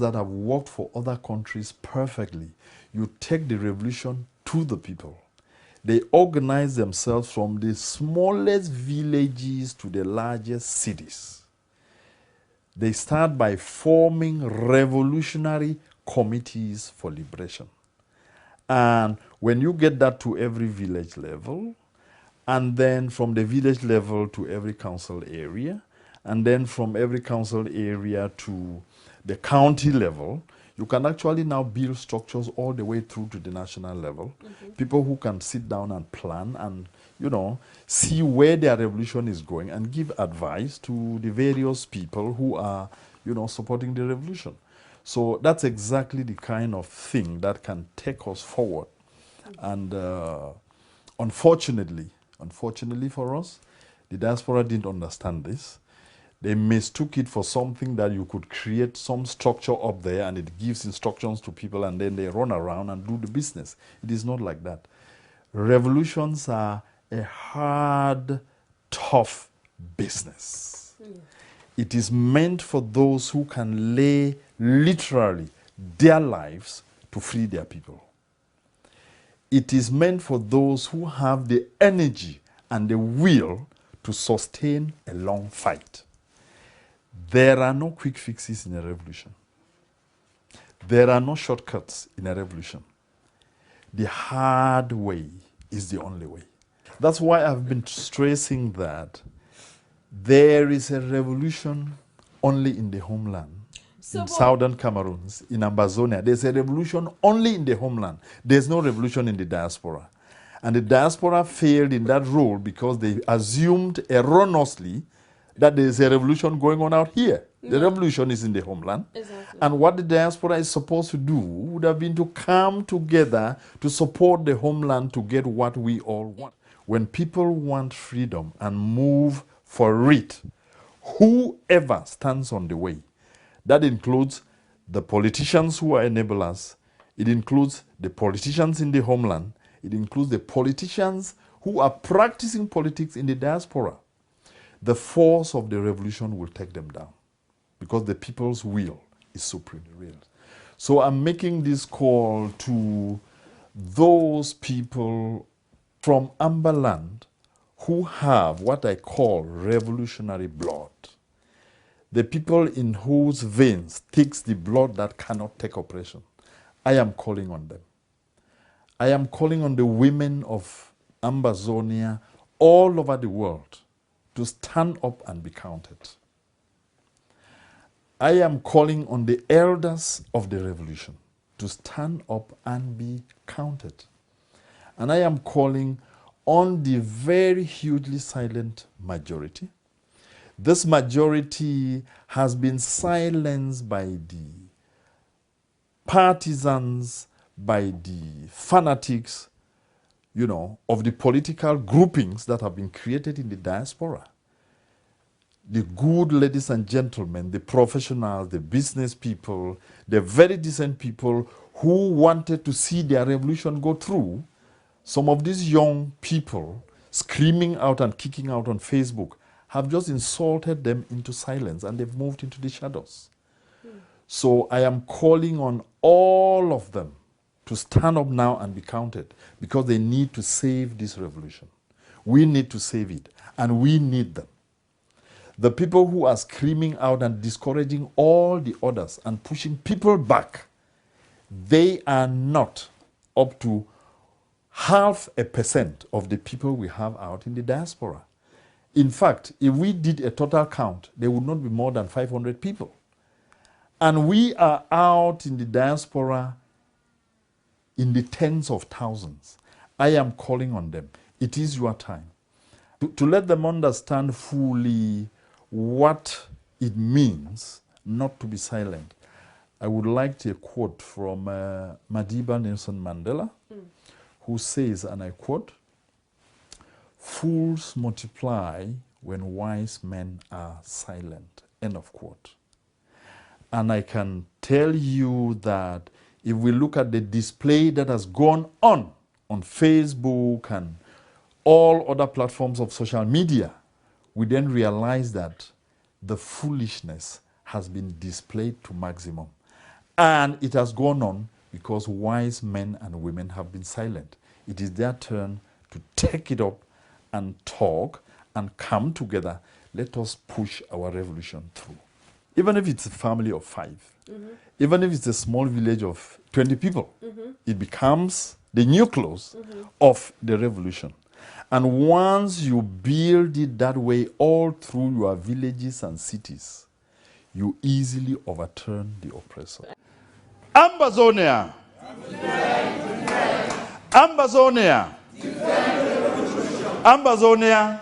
that have worked for other countries perfectly. You take the revolution to the people. They organize themselves from the smallest villages to the largest cities. They start by forming revolutionary committees for liberation. And when you get that to every village level, and then from the village level to every council area, and then from every council area to the county level, you can actually now build structures all the way through to the national level. People who can sit down and plan and, see where their revolution is going and give advice to the various people who are, supporting the revolution. So that's exactly the kind of thing that can take us forward. And unfortunately for us, the diaspora didn't understand this. They mistook it for something that you could create some structure up there and it gives instructions to people and then they run around and do the business. It is not like that. Revolutions are a hard, tough business. It is meant for those who can lay literally their lives to free their people. It is meant for those who have the energy and the will to sustain a long fight. There are no quick fixes in a revolution. There are no shortcuts in a revolution. The hard way is the only way. That's why I've been stressing that there is a revolution only in the homeland. In southern Cameroons, in Ambazonia, there's a revolution only in the homeland. There's no revolution in the diaspora. And the diaspora failed in that role because they assumed erroneously that there's a revolution going on out here. The revolution is in the homeland. Exactly. And what the diaspora is supposed to do would have been to come together to support the homeland to get what we all want. When people want freedom and move for it, whoever stands on the way, that includes the politicians who are enablers, it includes the politicians in the homeland, it includes the politicians who are practicing politics in the diaspora. The force of the revolution will take them down because the people's will is supreme real. So I'm making this call to those people from Amberland who have what I call revolutionary blood. The people in whose veins takes the blood that cannot take oppression. I am calling on them. I am calling on the women of Ambazonia all over the world to stand up and be counted. I am calling on the elders of the revolution to stand up and be counted. And I am calling on the very hugely silent majority. This majority has been silenced by the partisans, by the fanatics, of the political groupings that have been created in the diaspora. The good ladies and gentlemen, the professionals, the business people, the very decent people who wanted to see their revolution go through, some of these young people screaming out and kicking out on Facebook have just insulted them into silence and they've moved into the shadows. So I am calling on all of them to stand up now and be counted because they need to save this revolution. We need to save it and we need them. The people who are screaming out and discouraging all the others and pushing people back, they are not up to 0.5% of the people we have out in the diaspora. In fact, if we did a total count, there would not be more than 500 people. And we are out in the diaspora in the tens of thousands. I am calling on them. It is your time to let them understand fully what it means not to be silent. I would like to quote from Madiba Nelson Mandela, who says, and I quote, "Fools multiply when wise men are silent," end of quote. And I can tell you that if we look at the display that has gone on Facebook and all other platforms of social media, we then realize that the foolishness has been displayed to maximum. And it has gone on because wise men and women have been silent. It is their turn to take it up and talk and come together. Let us push our revolution through. Even if it's a family of 5, even if it's a small village of 20 people, it becomes the nucleus of the revolution. And once you build it that way all through your villages and cities, you easily overturn the oppressor. Ambazonia! Ambazonia! Ambazonia!